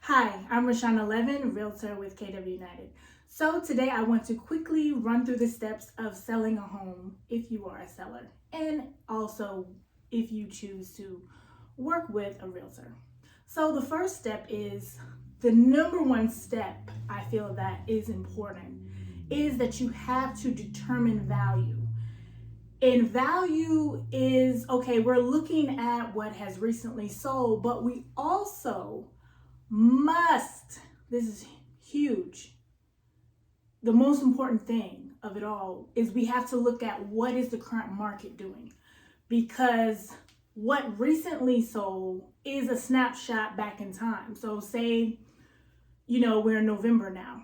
Hi, I'm Rashawn Levin, Realtor with KW United. So today I want to quickly run through the steps of selling a home if you are a seller, and also if you choose to work with a realtor. So the first step is the number one step I feel that is important is that you have to determine value. And value is, okay, we're looking at what has recently sold, but we also must, this is huge, the most important thing of it all is we have to look at what is the current market doing, because what recently sold is a snapshot back in time. So say, we're in November now,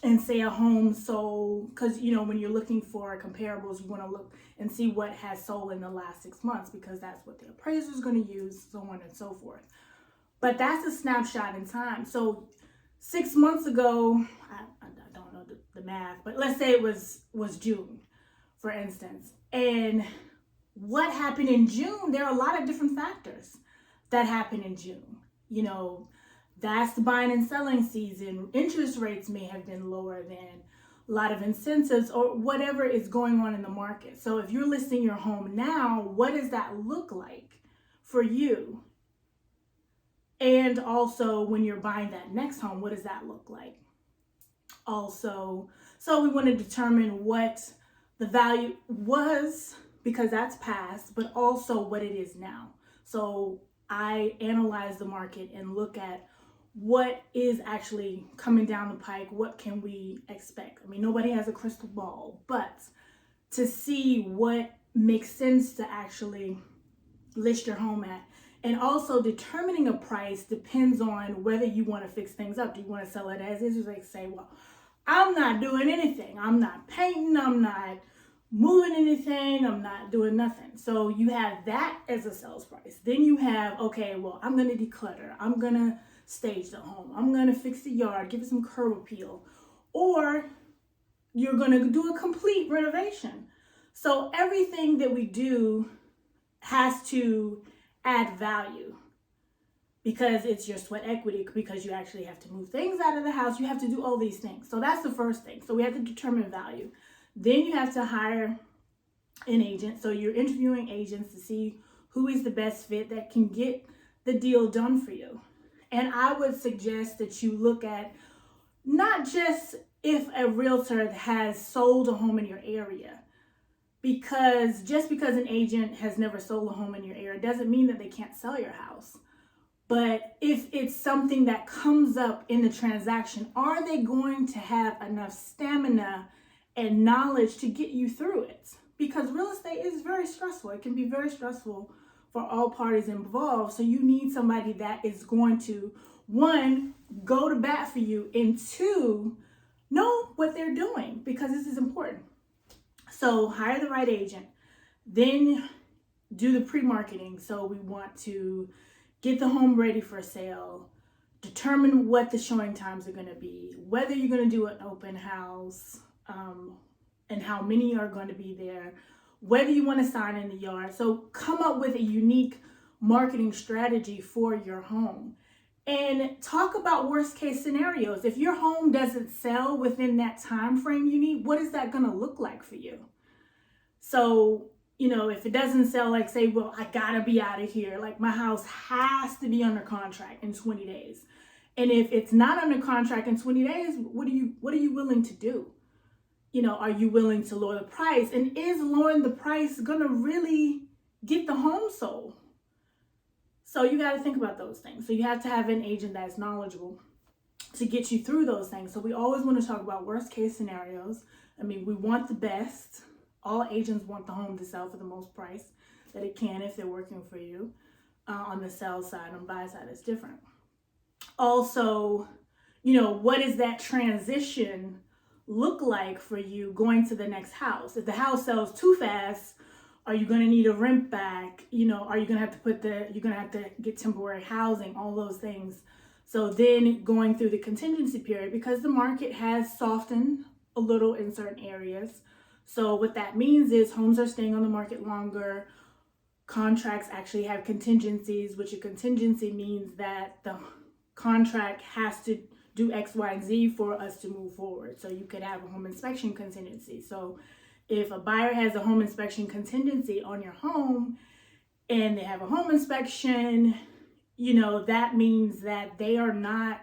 and say a home sold, because when you're looking for comparables, you want to look and see what has sold in the last 6 months, because that's what the appraiser is going to use, so on and so forth. But that's a snapshot in time. So 6 months ago, I don't know the math, but let's say it was June, for instance. And what happened in June, there are a lot of different factors that happen in June. That's the buying and selling season. Interest rates may have been lower than, a lot of incentives, or whatever is going on in the market. So if you're listing your home now, what does that look like for you? And also when you're buying that next home, what does that look like? Also, so we want to determine what the value was, because that's past, but also what it is now. So I analyze the market and look at what is actually coming down the pike. What can we expect? I mean, nobody has a crystal ball, but to see what makes sense to actually list your home at. And also determining a price depends on whether you want to fix things up. Do you want to sell it as is? Or like say, well, I'm not doing anything. I'm not painting. I'm not moving anything. I'm not doing nothing. So you have that as a sales price. Then you have, okay, well, I'm going to declutter. I'm going to stage the home. I'm going to fix the yard, give it some curb appeal. Or you're going to do a complete renovation. So everything that we do has to add value, because it's your sweat equity, because you actually have to move things out of the house. You have to do all these things. So that's the first thing. So we have to determine value. Then you have to hire an agent. So you're interviewing agents to see who is the best fit that can get the deal done for you. And I would suggest that you look at not just if a realtor has sold a home in your area, because just because an agent has never sold a home in your area doesn't mean that they can't sell your house. But if it's something that comes up in the transaction, are they going to have enough stamina and knowledge to get you through it? Because real estate is very stressful. It can be very stressful for all parties involved. So you need somebody that is going to, one, go to bat for you, and two, know what they're doing, because this is important. So hire the right agent, then do the pre-marketing. So we want to get the home ready for sale, determine what the showing times are going to be, whether you're going to do an open house, and how many are going to be there, whether you want to sign in the yard. So come up with a unique marketing strategy for your home. And talk about worst case scenarios. If your home doesn't sell within that time frame you need, what is that going to look like for you? So, if it doesn't sell, like say, well, I got to be out of here. Like my house has to be under contract in 20 days. And if it's not under contract in 20 days, what are you willing to do? Are you willing to lower the price? And is lowering the price going to really get the home sold? So you got to think about those things. So you have to have an agent that's knowledgeable to get you through those things. So we always want to talk about worst case scenarios. I mean, we want the best. All agents want the home to sell for the most price that it can if they're working for you. On the sell side, on buy side, it's different. Also, what does that transition look like for you going to the next house? If the house sells too fast, are you going to need a rent back? Are you going to have to get temporary housing, all those things. So then going through the contingency period, because the market has softened a little in certain areas. So what that means is homes are staying on the market longer. Contracts actually have contingencies, which a contingency means that the contract has to do X, Y, and Z for us to move forward. So you could have a home inspection contingency. So if a buyer has a home inspection contingency on your home and they have a home inspection, that means that they are not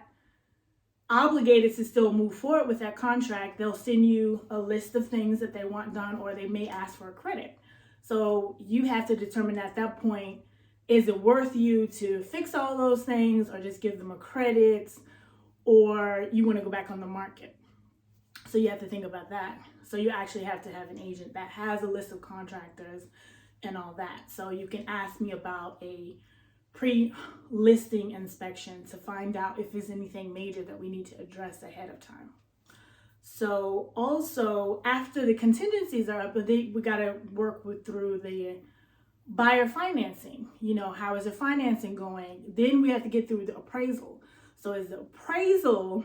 obligated to still move forward with that contract. They'll send you a list of things that they want done, or they may ask for a credit. So you have to determine at that point, is it worth you to fix all those things or just give them a credit, or you want to go back on the market? So you have to think about that. So you actually have to have an agent that has a list of contractors and all that. So you can ask me about a pre-listing inspection to find out if there's anything major that we need to address ahead of time. So also, after the contingencies are up, we got to work through the buyer financing. How is the financing going? Then we have to get through the appraisal. So as the appraisal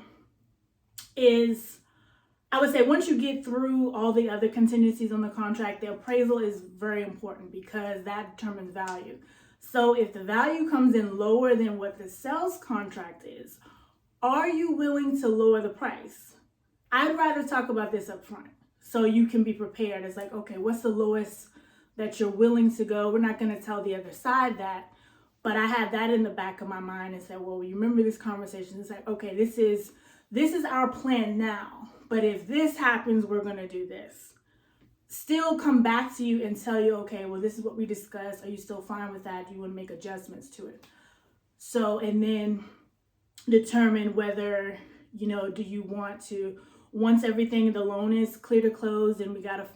is, I would say, once you get through all the other contingencies on the contract, the appraisal is very important because that determines value. So if the value comes in lower than what the sales contract is, are you willing to lower the price? I'd rather talk about this up front so you can be prepared. It's like, okay, what's the lowest that you're willing to go? We're not going to tell the other side that, but I had that in the back of my mind and said, well, you remember this conversation? It's like, okay, this is our plan now, but if this happens, we're going to do this. Still come back to you and tell you, okay, well, this is what we discussed. Are you still fine with that? Do you want to make adjustments to it? So, and then determine whether, do you want to, once everything, the loan is clear to close, and we got to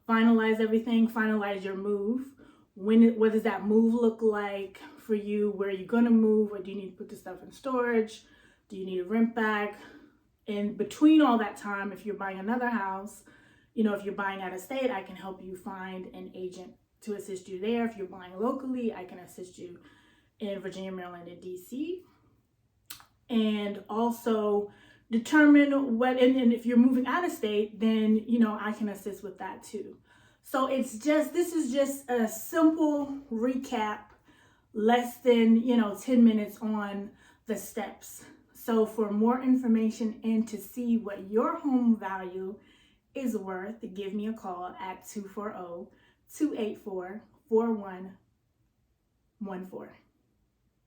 finalize everything, finalize your move. What does that move look like for you? Where are you going to move? Or do you need to put the stuff in storage? Do you need a rent back? And between all that time, if you're buying another house, if you're buying out of state, I can help you find an agent to assist you there. If you're buying locally, I can assist you in Virginia, Maryland, and DC. And also determine and if you're moving out of state, then, I can assist with that too. So this is just a simple recap, less than, 10 minutes on the steps. So for more information and to see what your home value is worth, give me a call at 240-284-4114.